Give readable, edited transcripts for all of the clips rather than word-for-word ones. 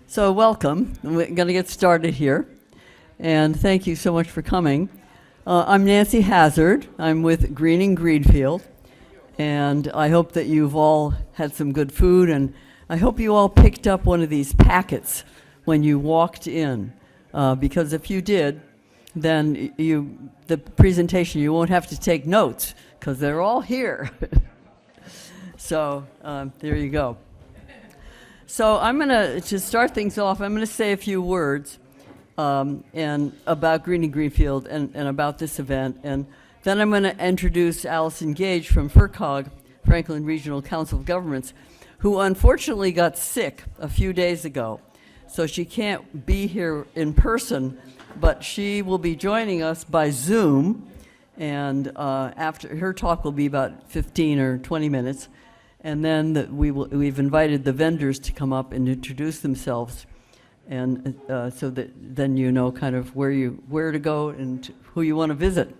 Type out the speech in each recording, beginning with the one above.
So welcome. We're going to get started here. And thank you so much for coming. I'm Nancy Hazard. I'm with Greenfield. And I hope that you've all had some good food. And I hope you all picked up one of these packets when you walked in. Because if you did, then the presentation, you won't have to take notes because they're all here. So there you go. So I'm going to start things off, I'm going to say a few words and about Greenfield and about this event. And then I'm going to introduce Allison Gage from FRCOG, Franklin Regional Council of Governments, who unfortunately got sick a few days ago. So she can't be here in person, but she will be joining us by Zoom. And after her talk will be about 15 or 20 minutes. And then we've invited the vendors to come up and introduce themselves, and so that then you know kind of where to go and who you want to visit.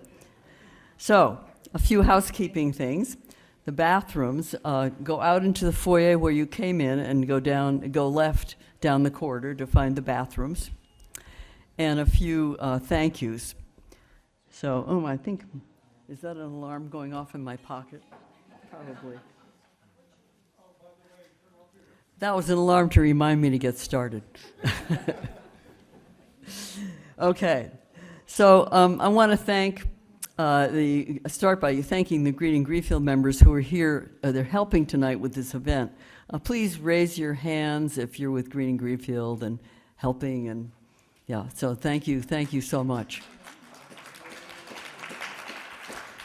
So a few housekeeping things. The bathrooms go out into the foyer where you came in, and go left down the corridor to find the bathrooms, and a few thank yous. So I think, is that an alarm going off in my pocket? Probably. That was an alarm to remind me to get started. Okay, so I want to start by thanking the Greenfield members who are here. They're helping tonight with this event. Please raise your hands if you're with Greenfield and helping, and so thank you so much.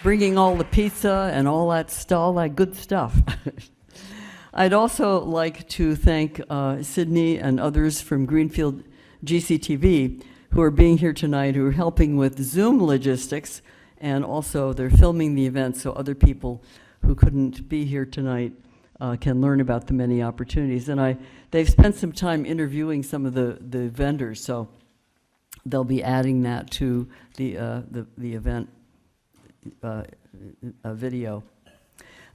Bringing all the pizza and all that good stuff. I'd also like to thank Sydney and others from Greenfield GCTV who are being here tonight, who are helping with Zoom logistics, and also they're filming the event so other people who couldn't be here tonight can learn about the many opportunities. And they've spent some time interviewing some of the vendors, so they'll be adding that to the event video.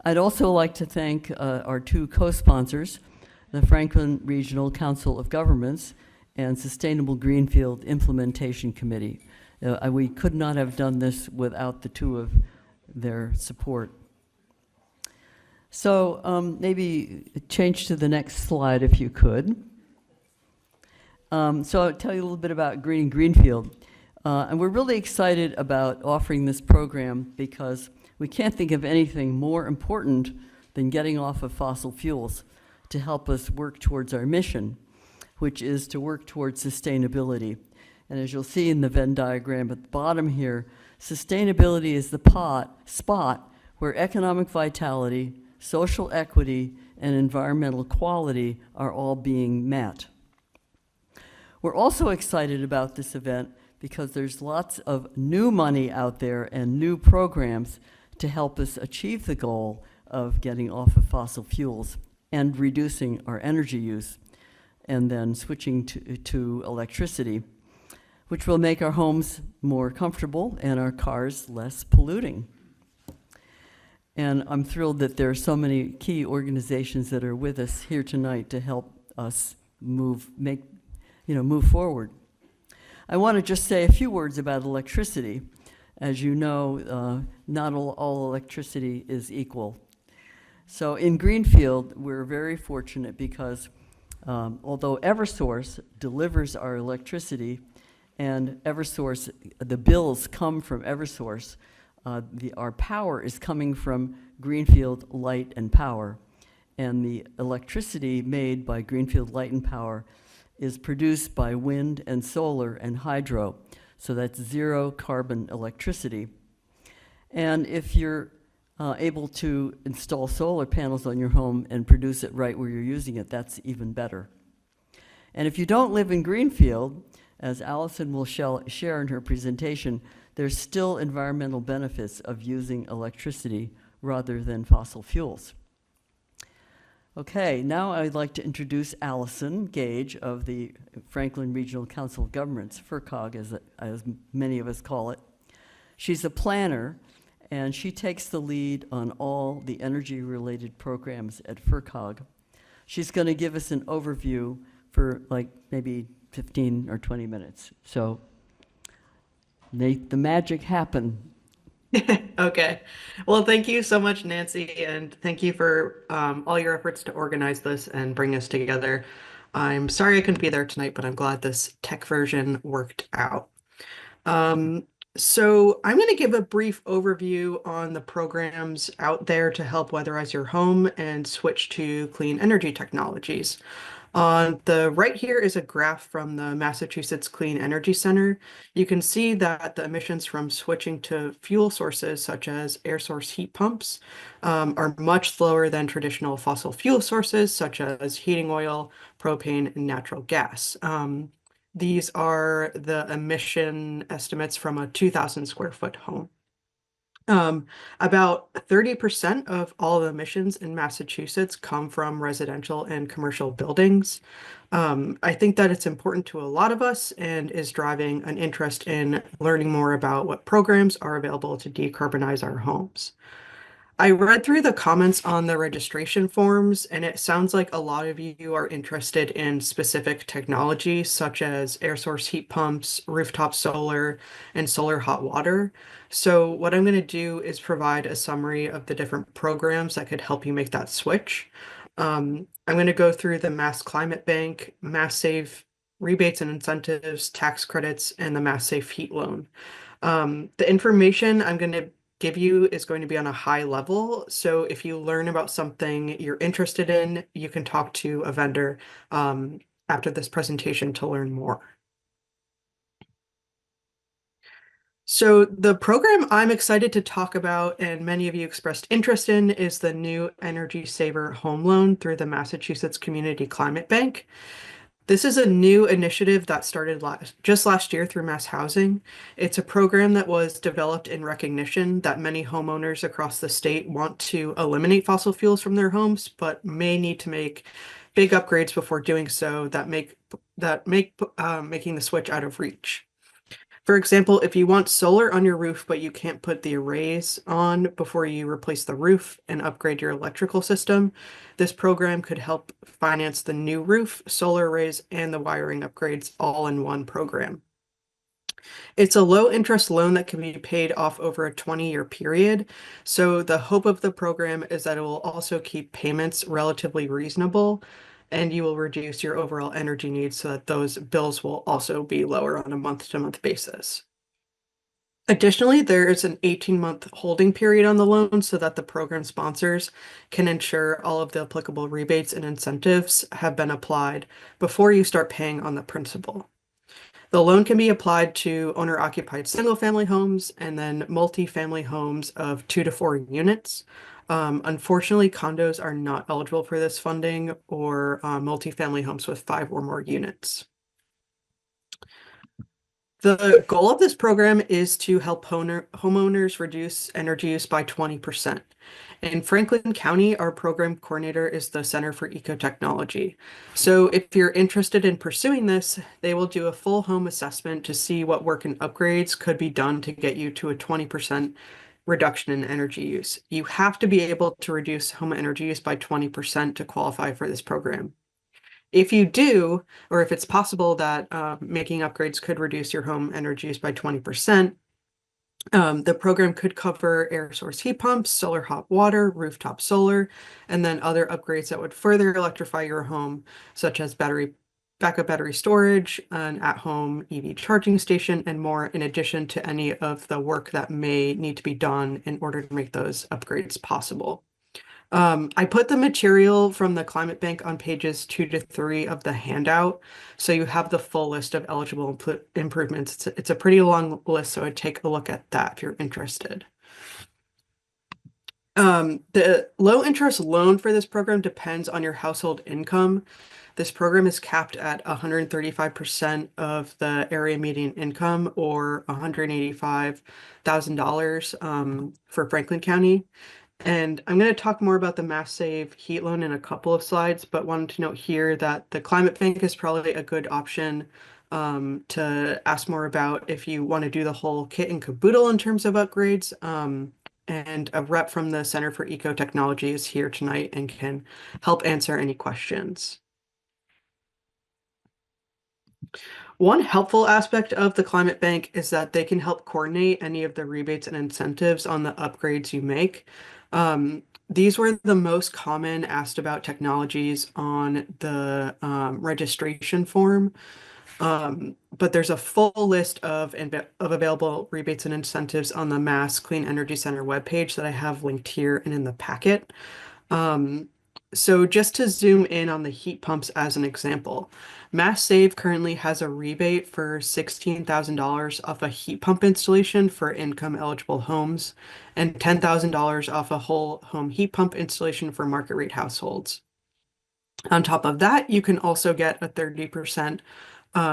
I'd also like to thank our two co-sponsors, the Franklin Regional Council of Governments and Sustainable Greenfield Implementation Committee. We could not have done this without the two of their support. So maybe change to the next slide if you could. So I'll tell you a little bit about Greenfield. And we're really excited about offering this program because we can't think of anything more important than getting off of fossil fuels to help us work towards our mission, which is to work towards sustainability. And as you'll see in the Venn diagram at the bottom here, sustainability is the spot where economic vitality, social equity, and environmental quality are all being met. We're also excited about this event because there's lots of new money out there and new programs to help us achieve the goal of getting off of fossil fuels and reducing our energy use, and then switching to electricity, which will make our homes more comfortable and our cars less polluting. And I'm thrilled that there are so many key organizations that are with us here tonight to help us move forward. I want to just say a few words about electricity. As you know, not all electricity is equal. So in Greenfield, we're very fortunate because although Eversource delivers our electricity, and Eversource, the bills come from Eversource, our power is coming from Greenfield Light and Power. And the electricity made by Greenfield Light and Power is produced by wind and solar and hydro. So that's zero carbon electricity. And if you're able to install solar panels on your home and produce it right where you're using it, that's even better. And if you don't live in Greenfield, as Allison will share in her presentation, there's still environmental benefits of using electricity rather than fossil fuels. Okay, now I'd like to introduce Allison Gage of the Franklin Regional Council of Governments, FRCOG as many of us call it. She's a planner, and she takes the lead on all the energy-related programs at FRCOG. She's going to give us an overview for like maybe 15 or 20 minutes. So make the magic happen. Okay. Well, thank you so much, Nancy, and thank you for all your efforts to organize this and bring us together. I'm sorry I couldn't be there tonight, but I'm glad this tech version worked out. Um, so I'm going to give a brief overview on the programs out there to help weatherize your home and switch to clean energy technologies. On the right here is a graph from the Massachusetts Clean Energy Center. You can see that the emissions from switching to fuel sources such as air source heat pumps are much lower than traditional fossil fuel sources such as heating oil, propane, and natural gas. These are the emission estimates from a 2,000 square foot home. Um, about 30% of all the emissions in Massachusetts come from residential and commercial buildings. I think that it's important to a lot of us and is driving an interest in learning more about what programs are available to decarbonize our homes. I read through the comments on the registration forms, and it sounds like a lot of you are interested in specific technology such as air source heat pumps, rooftop solar, and solar hot water. So what I'm going to do is provide a summary of the different programs that could help you make that switch. I'm going to go through the Mass Climate Bank, Mass Save rebates and incentives, tax credits, and the Mass Safe Heat Loan. The information I'm going to give you is going to be on a high level. So if you learn about something you're interested in, you can talk to a vendor after this presentation to learn more. So the program I'm excited to talk about and many of you expressed interest in is the new Energy Saver Home Loan through the Massachusetts Community Climate Bank. This is a new initiative that started just last year through Mass Housing. It's a program that was developed in recognition that many homeowners across the state want to eliminate fossil fuels from their homes, but may need to make big upgrades before doing so that make making the switch out of reach. For example, if you want solar on your roof, but you can't put the arrays on before you replace the roof and upgrade your electrical system, this program could help finance the new roof, solar arrays, and the wiring upgrades all in one program. It's a low interest loan that can be paid off over a 20-year period. So the hope of the program is that it will also keep payments relatively reasonable and you will reduce your overall energy needs so that those bills will also be lower on a month-to-month basis. Additionally, there is an 18-month holding period on the loan so that the program sponsors can ensure all of the applicable rebates and incentives have been applied before you start paying on the principal. The loan can be applied to owner-occupied single-family homes and then multi-family homes of 2 to 4 units. Unfortunately, condos are not eligible for this funding or multi-family homes with 5 or more units. The goal of this program is to help homeowners reduce energy use by 20%. In Franklin County, our program coordinator is the Center for Ecotechnology. So if you're interested in pursuing this, they will do a full home assessment to see what work and upgrades could be done to get you to a 20% reduction in energy use. You have to be able to reduce home energy use by 20% to qualify for this program. If you do, or if it's possible that making upgrades could reduce your home energy use by 20%, the program could cover air source heat pumps, solar hot water, rooftop solar, and then other upgrades that would further electrify your home, such as backup battery storage, an at-home EV charging station, and more, in addition to any of the work that may need to be done in order to make those upgrades possible. I put the material from the Climate Bank on pages 2 to 3 of the handout, so you have the full list of eligible improvements. It's a pretty long list, so I'd take a look at that if you're interested. The low interest loan for this program depends on your household income. This program is capped at 135% of the area median income or $185,000 for Franklin County. And I'm going to talk more about the Mass Save Heat Loan in a couple of slides, but wanted to note here that the Climate Bank is probably a good option to ask more about if you want to do the whole kit and caboodle in terms of upgrades. And a rep from the Center for Ecotechnology is here tonight and can help answer any questions. One helpful aspect of the Climate Bank is that they can help coordinate any of the rebates and incentives on the upgrades you make. These were the most common asked about technologies on the registration form. But there's a full list of available rebates and incentives on the Mass Clean Energy Center webpage that I have linked here and in the packet. Um, so just to zoom in on the heat pumps as an example, Mass Save currently has a rebate for $16,000 off a heat pump installation for income eligible homes and $10,000 off a whole home heat pump installation for market rate households. On top of that, you can also get a 30%,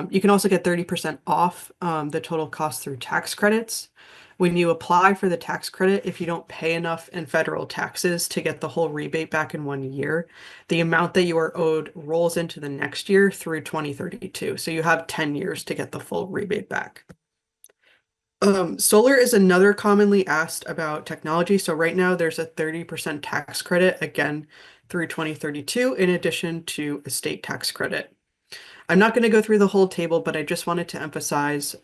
you can also get 30% off the total cost through tax credits. When you apply for the tax credit, if you don't pay enough in federal taxes to get the whole rebate back in 1 year, the amount that you are owed rolls into the next year through 2032. So you have 10 years to get the full rebate back. Solar is another commonly asked about technology. So right now there's a 30% tax credit again through 2032, in addition to a state tax credit. I'm not going to go through the whole table, but I just wanted to emphasize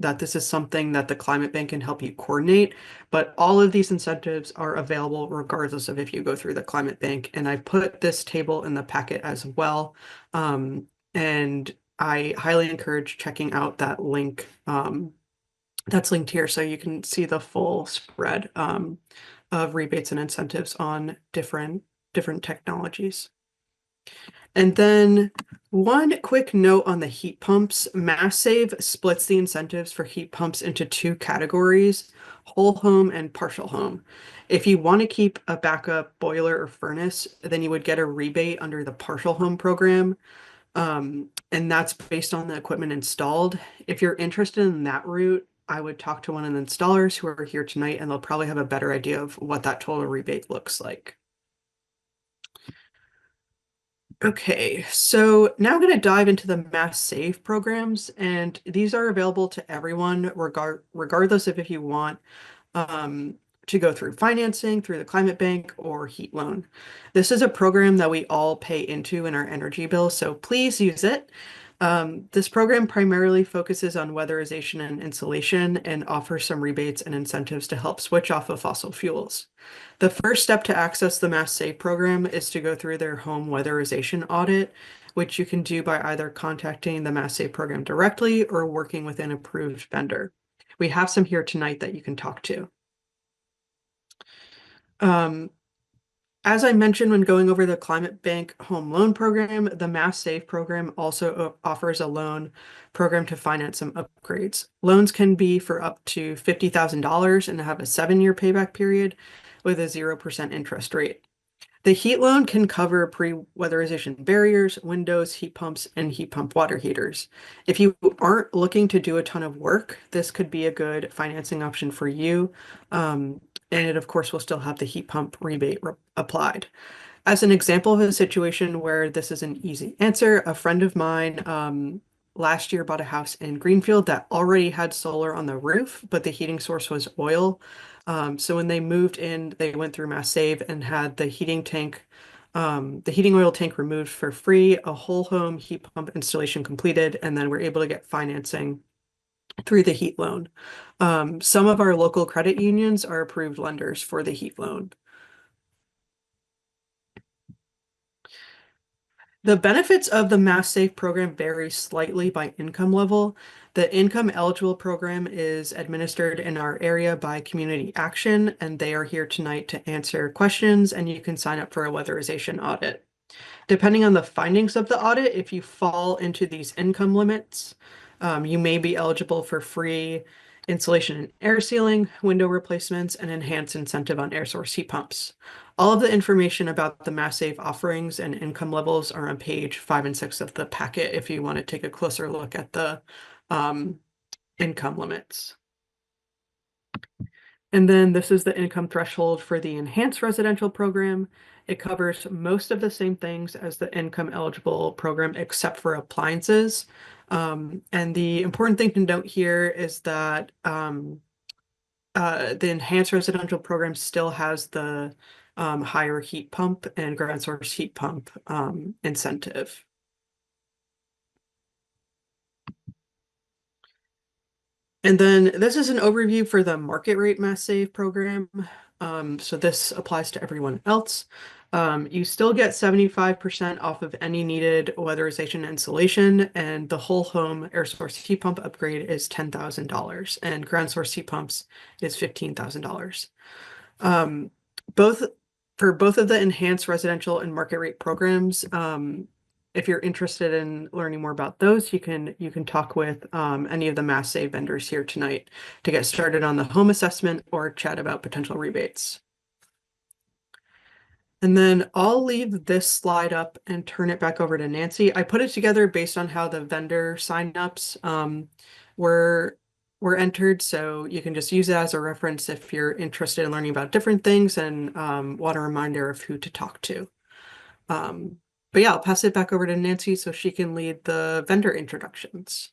that this is something that the Climate Bank can help you coordinate. But all of these incentives are available regardless of if you go through the Climate Bank. And I put this table in the packet as well. And I highly encourage checking out that link that's linked here so you can see the full spread of rebates and incentives on different technologies. And then one quick note on the heat pumps. MassSave splits the incentives for heat pumps into two categories, whole home and partial home. If you want to keep a backup boiler or furnace, then you would get a rebate under the partial home program. And that's based on the equipment installed. If you're interested in that route, I would talk to one of the installers who are here tonight, and they'll probably have a better idea of what that total rebate looks like. Okay, so now I'm going to dive into the Mass Save programs, and these are available to everyone, regardless of if you want um, to go through financing, through the Climate Bank, or heat loan. This is a program that we all pay into in our energy bill, so please use it. This program primarily focuses on weatherization and insulation and offers some rebates and incentives to help switch off of fossil fuels. The first step to access the Mass Save program is to go through their home weatherization audit, which you can do by either contacting the Mass Save program directly or working with an approved vendor. We have some here tonight that you can talk to. Um, as I mentioned when going over the Climate Bank Home Loan Program, the Mass Save program also offers a loan program to finance some upgrades. Loans can be for up to $50,000 and have a 7-year payback period with a 0% interest rate. The heat loan can cover pre-weatherization barriers, windows, heat pumps, and heat pump water heaters. If you aren't looking to do a ton of work, this could be a good financing option for you. And it, of course, will still have the heat pump rebate applied. As an example of a situation where this is an easy answer, a friend of mine last year bought a house in Greenfield that already had solar on the roof, but the heating source was oil. So when they moved in, they went through Mass Save and had the heating oil tank removed for free, a whole home heat pump installation completed, and then we're able to get financing through the heat loan. Some of our local credit unions are approved lenders for the heat loan. The benefits of the Mass Save program vary slightly by income level. The income eligible program is administered in our area by Community Action, and they are here tonight to answer questions, and you can sign up for a weatherization audit. Depending on the findings of the audit, if you fall into these income limits, you may be eligible for free insulation and air sealing, window replacements, and enhanced incentive on air source heat pumps. All of the information about the Mass Save offerings and income levels are on page 5 and 6 of the packet if you want to take a closer look at the income limits. And then this is the income threshold for the enhanced residential program. It covers most of the same things as the income eligible program, except for appliances. And the important thing to note here is that the enhanced residential program still has the higher heat pump and ground source heat pump incentive. And then this is an overview for the market rate mass save program. So this applies to everyone else. You still get 75% off of any needed weatherization and insulation, and the whole home air source heat pump upgrade is $10,000, and ground source heat pumps is $15,000. Um, both for both of the enhanced residential and market rate programs, if you're interested in learning more about those, you can talk with any of the Mass Save vendors here tonight to get started on the home assessment or chat about potential rebates. And then I'll leave this slide up and turn it back over to Nancy. I put it together based on how the vendor signups were were entered, so you can just use it as a reference if you're interested in learning about different things and want a reminder of who to talk to. Um, but yeah, I'll pass it back over to Nancy so she can lead the vendor introductions.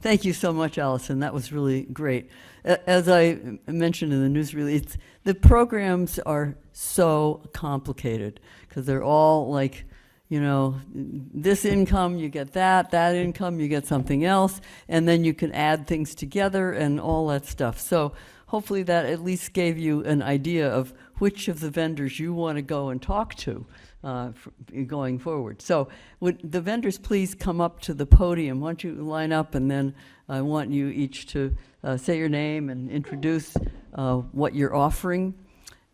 Thank you so much, Allison. That was really great. As I mentioned in the news release, the programs are so complicated because they're all like, this income, you get that income, you get something else, and then you can add things together and all that stuff. So hopefully that at least gave you an idea of which of the vendors you want to go and talk to going forward. So would the vendors please come up to the podium? Why don't you line up, and then I want you each to say your name and introduce what you're offering.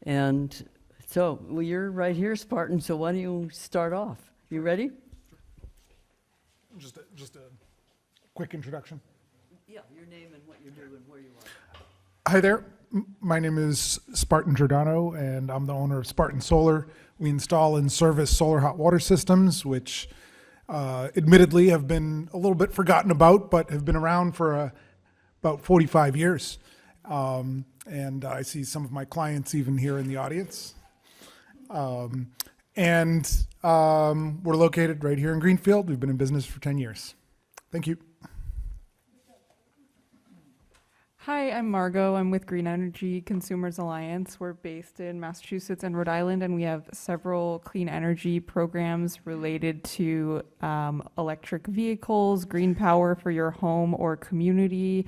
And so, well, you're right here, Spartan, so why don't you start off? You ready? Just a quick introduction. Yeah, your name and what you do and where you are. Hi there. My name is Spartan Giordano, and I'm the owner of Spartan Solar. We install and service solar hot water systems, which admittedly have been a little bit forgotten about, but have been around for about 45 years. And I see some of my clients even here in the audience. We're located right here in Greenfield. We've been in business for 10 years. Thank you. Hi, I'm Margot. I'm with Green Energy Consumers Alliance. We're based in Massachusetts and Rhode Island, and we have several clean energy programs related to electric vehicles, green power for your home or community,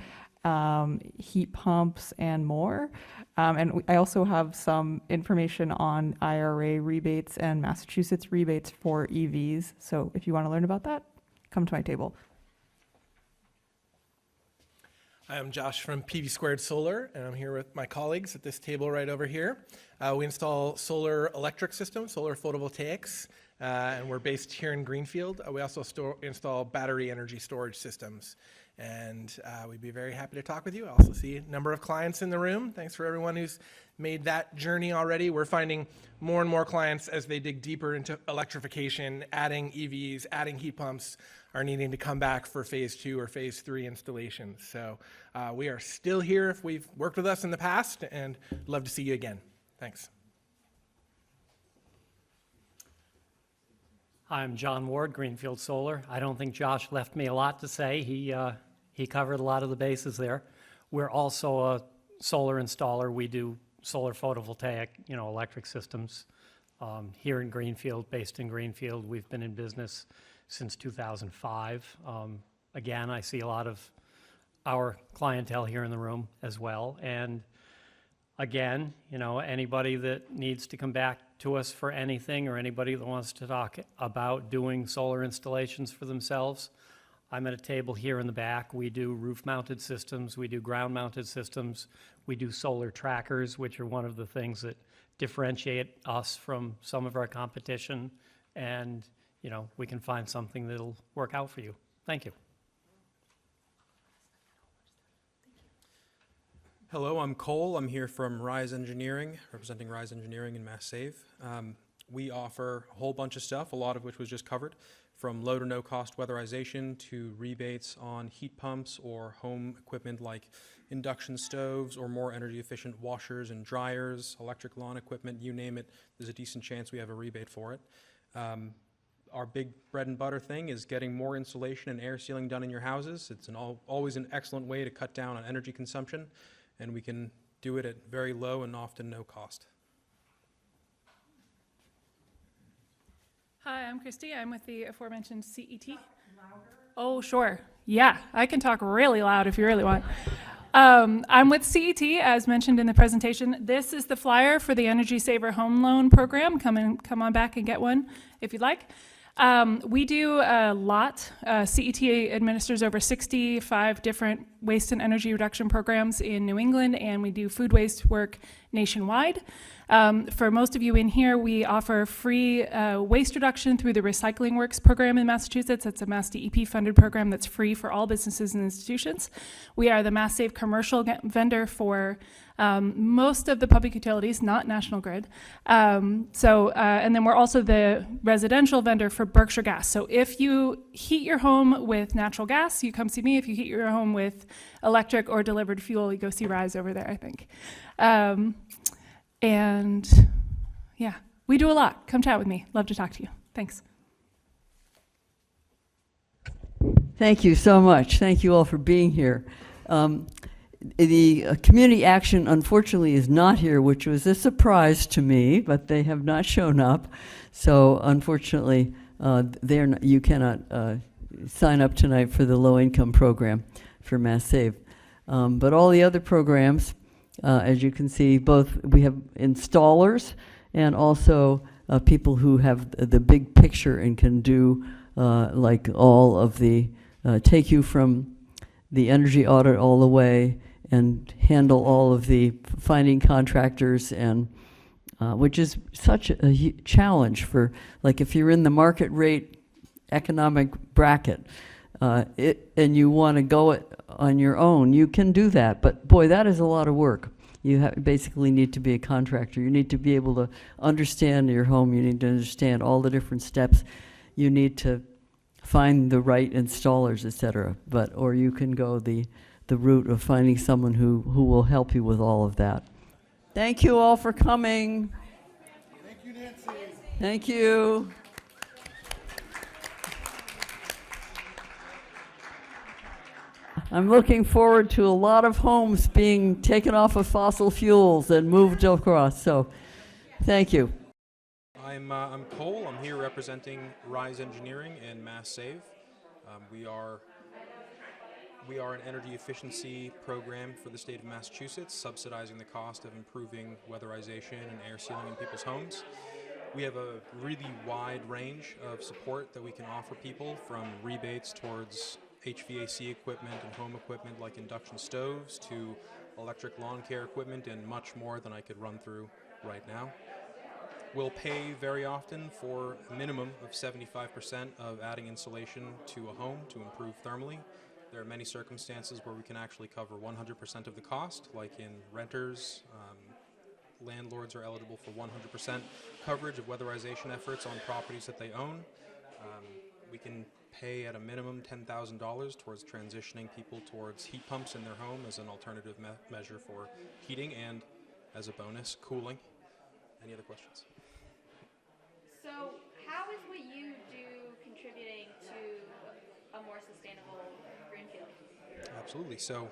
heat pumps, and more. I also have some information on IRA rebates and Massachusetts rebates for EVs. So if you want to learn about that, come to my table. I'm Josh from PV Squared Solar, and I'm here with my colleagues at this table right over here. We install solar electric systems, solar photovoltaics, and we're based here in Greenfield. We also install battery energy storage systems, and we'd be very happy to talk with you. I also see a number of clients in the room. Thanks for everyone who's made that journey already. We're finding more and more clients as they dig deeper into electrification, adding EVs, adding heat pumps, are needing to come back for phase 2 or phase 3 installations. So we are still here if we've worked with us in the past, and love to see you again. Thanks. I'm John Ward, Greenfield Solar. I don't think Josh left me a lot to say. He covered a lot of the bases there. We're also a solar installer. We do solar photovoltaic, electric systems here in Greenfield, based in Greenfield. We've been in business since 2005. Again, I see a lot of our clientele here in the room as well. And again, anybody that needs to come back to us for anything, or anybody that wants to talk about doing solar installations for themselves, I'm at a table here in the back. We do roof-mounted systems, we do ground-mounted systems, we do solar trackers, which are one of the things that differentiate us from some of our competition. And we can find something that'll work out for you. Thank you. Hello, I'm Cole. I'm here from Rise Engineering, representing Rise Engineering and Mass Save. We offer a whole bunch of stuff, a lot of which was just covered, from low to no cost weatherization to rebates on heat pumps or home equipment like induction stoves or more energy efficient washers and dryers, electric lawn equipment, you name it, there's a decent chance we have a rebate for it. Our big bread and butter thing is getting more insulation and air sealing done in your houses. It's always an excellent way to cut down on energy consumption, and we can do it at very low and often no cost. Hi, I'm Christy. I'm with the aforementioned CET. Oh, sure. Yeah, I can talk really loud if you really want. I'm with CET, as mentioned in the presentation. This is the flyer for the Energy Saver Home Loan Program. Come on back and get one if you'd like. We do a lot. CET administers over 65 different waste and energy reduction programs in New England, and we do food waste work nationwide. For most of you in here, we offer free waste reduction through the Recycling Works program in Massachusetts. It's a Mass DEP funded program that's free for all businesses and institutions. We are the Mass Save commercial vendor for most of the public utilities, not National Grid. And then we're also the residential vendor for Berkshire Gas. So if you heat your home with natural gas, you come see me. If you heat your home with electric or delivered fuel, you go see Rise over there, I think. And yeah, we do a lot. Come chat with me. Love to talk to you. Thanks. Thank you so much. Thank you all for being here. The community action, unfortunately, is not here, which was a surprise to me, but they have not shown up. So, unfortunately, you cannot sign up tonight for the low-income program for Mass Save. But all the other programs, as you can see, both we have installers and also people who have the big picture and can do like all of the take you from the energy audit all the way and handle all of the finding contractors, and which is such a challenge for, like, if you're in the market rate economic bracket and you want to go it on your own, you can do that, but boy, that is a lot of work. You basically need to be a contractor. You need to be able to understand your home. You need to understand all the different steps. You need to find the right installers, etc. Or you can go the route of finding someone who will help you with all of that. Thank you all for coming. Thank you, Nancy. Thank you. I'm looking forward to a lot of homes being taken off of fossil fuels and moved across. So, thank you. I'm Cole. I'm here representing Rise Engineering and Mass Save. We are an energy efficiency program for the state of Massachusetts, subsidizing the cost of improving weatherization and air sealing in people's homes. We have a really wide range of support that we can offer people, from rebates towards HVAC equipment and home equipment like induction stoves to electric lawn care equipment and much more than I could run through right now. We'll pay very often for a minimum of 75% of adding insulation to a home to improve thermally. There are many circumstances where we can actually cover 100% of the cost, like in renters. Landlords are eligible for 100% coverage of weatherization efforts on properties that they own. We can pay at a minimum $10,000 towards transitioning people towards heat pumps in their home as an alternative measure for heating, and as a bonus, cooling. Any other questions? So how is what you do contributing to a more sustainable Greenfield? Absolutely. So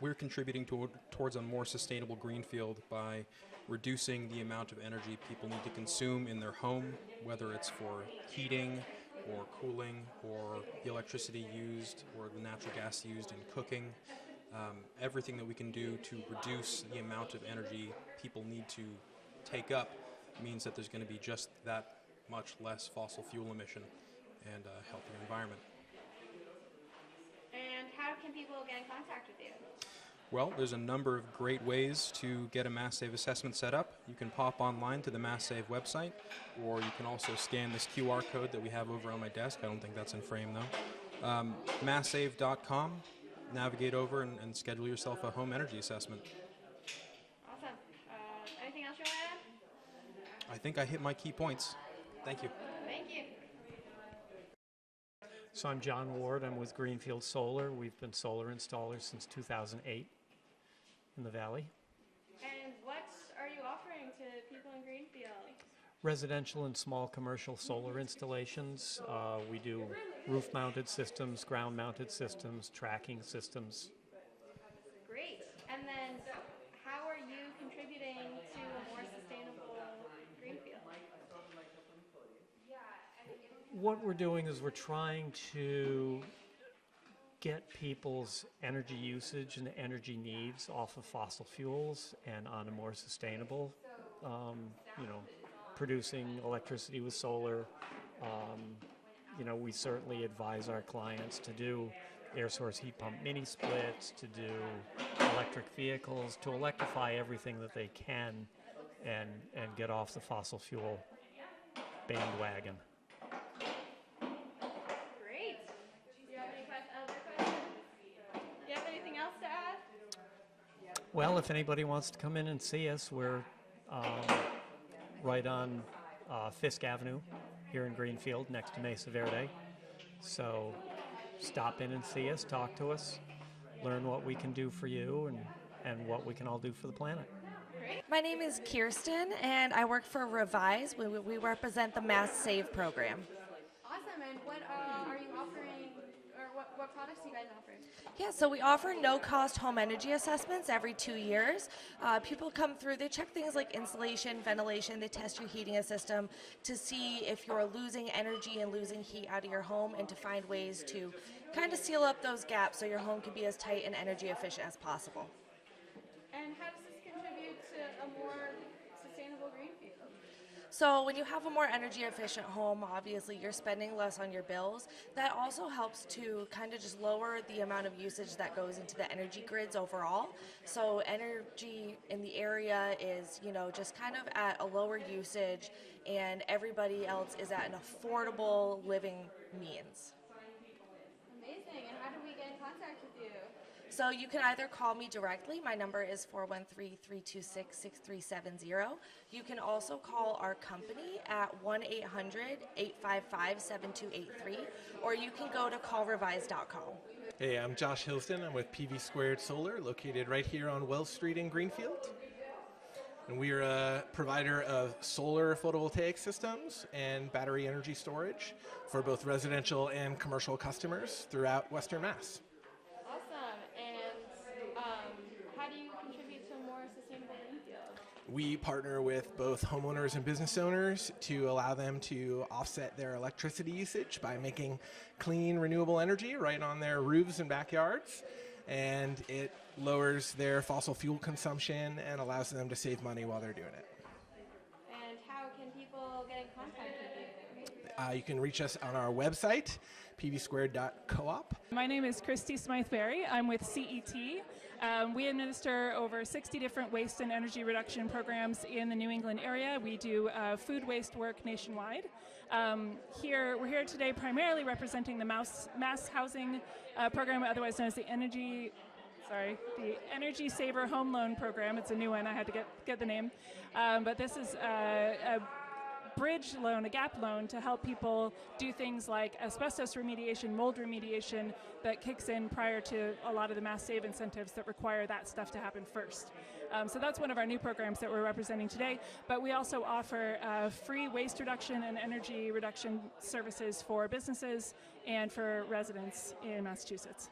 we're contributing towards a more sustainable Greenfield by reducing the amount of energy people need to consume in their home, whether it's for heating or cooling or the electricity used or the natural gas used in cooking. Everything that we can do to reduce the amount of energy people need to take up means that there's going to be just that much less fossil fuel emission and a healthier environment. And how can people get in contact with you? Well, there's a number of great ways to get a Mass Save assessment set up. You can pop online to the Mass Save website, or you can also scan this QR code that we have over on my desk. I don't think that's in frame, though. Masssave.com. Navigate over and schedule yourself a home energy assessment. Awesome. Anything else you want to add? I think I hit my key points. Thank you. Thank you. So I'm John Ward. I'm with Greenfield Solar. We've been solar installers since 2008 in the Valley. And what are you offering to people in Greenfield? Residential and small commercial solar installations. We do roof-mounted systems, ground-mounted systems, tracking systems. Great. And then how are you contributing to a more sustainable Greenfield? what we're doing is we're trying to get people's energy usage and energy needs off of fossil fuels and on a more sustainable, producing electricity with solar. We certainly advise our clients to do air source heat pump mini splits, to do electric vehicles, to electrify everything that they can and get off the fossil fuel bandwagon. Great. Do you have any other questions? Do you have anything else to add? Well, if anybody wants to come in and see us, we're right on Fisk Avenue here in Greenfield next to Mesa Verde. So stop in and see us, talk to us, learn what we can do for you and what we can all do for the planet. My name is Kirsten, and I work for Revise. We represent the Mass Save program. Awesome. And what are you offering, or what products do you guys offer? Yeah, so we offer no-cost home energy assessments every 2 years. People come through, they check things like insulation, ventilation, they test your heating system to see if you're losing energy and losing heat out of your home and to find ways to kind of seal up those gaps so your home can be as tight and energy efficient as possible. And how does this contribute to a more sustainable Greenfield? So when you have a more energy efficient home, obviously you're spending less on your bills. That also helps to kind of just lower the amount of usage that goes into the energy grids overall. So energy in the area is, just kind of at a lower usage, and everybody else is at an affordable living means. Amazing. And how do we get in contact with you? So you can either call me directly. My number is 413-326-6370. You can also call our company at 1-800-855-7283, or you can go to callrevise.com. Hey, I'm Josh Hilston. I'm with PV Squared Solar, located right here on Wells Street in Greenfield. And we are a provider of solar photovoltaic systems and battery energy storage for both residential and commercial customers throughout Western Mass. Awesome. And how do you contribute to a more sustainable Greenfield? We partner with both homeowners and business owners to allow them to offset their electricity usage by making clean, renewable energy right on their roofs and backyards. And it lowers their fossil fuel consumption and allows them to save money while they're doing it. And how can people get in contact with you? You can reach us on our website, pvsquared.coop. My name is Christy Smythe-Berry. I'm with CET. We administer over 60 different waste and energy reduction programs in the New England area. We do food waste work nationwide. We're here today primarily representing the mass housing program, otherwise known as the Energy Saver Home Loan Program. It's a new one. I had to get the name. But this is a bridge loan, a gap loan, to help people do things like asbestos remediation, mold remediation, that kicks in prior to a lot of the mass save incentives that require that stuff to happen first. So that's one of our new programs that we're representing today. But we also offer free waste reduction and energy reduction services for businesses and for residents in Massachusetts.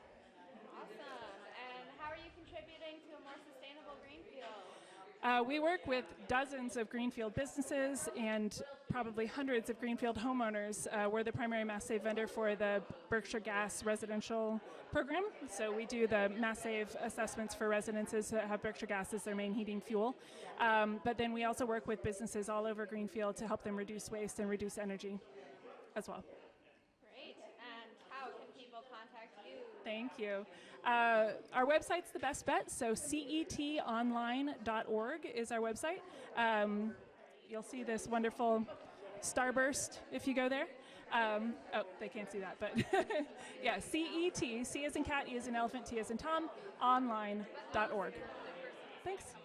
Awesome. And how are you contributing to a more sustainable Greenfield? We work with dozens of Greenfield businesses and probably hundreds of Greenfield homeowners. We're the primary mass save vendor for the Berkshire Gas residential program. So we do the mass save assessments for residences that have Berkshire Gas as their main heating fuel. But then we also work with businesses all over Greenfield to help them reduce waste and reduce energy as well. Great. And how can people contact you? Thank you. Our website's the best bet, so cetonline.org is our website. You'll see this wonderful starburst if you go there. They can't see that, but yeah, CET, C as in cat, E as in elephant, T as in Tom, online.org. Thanks.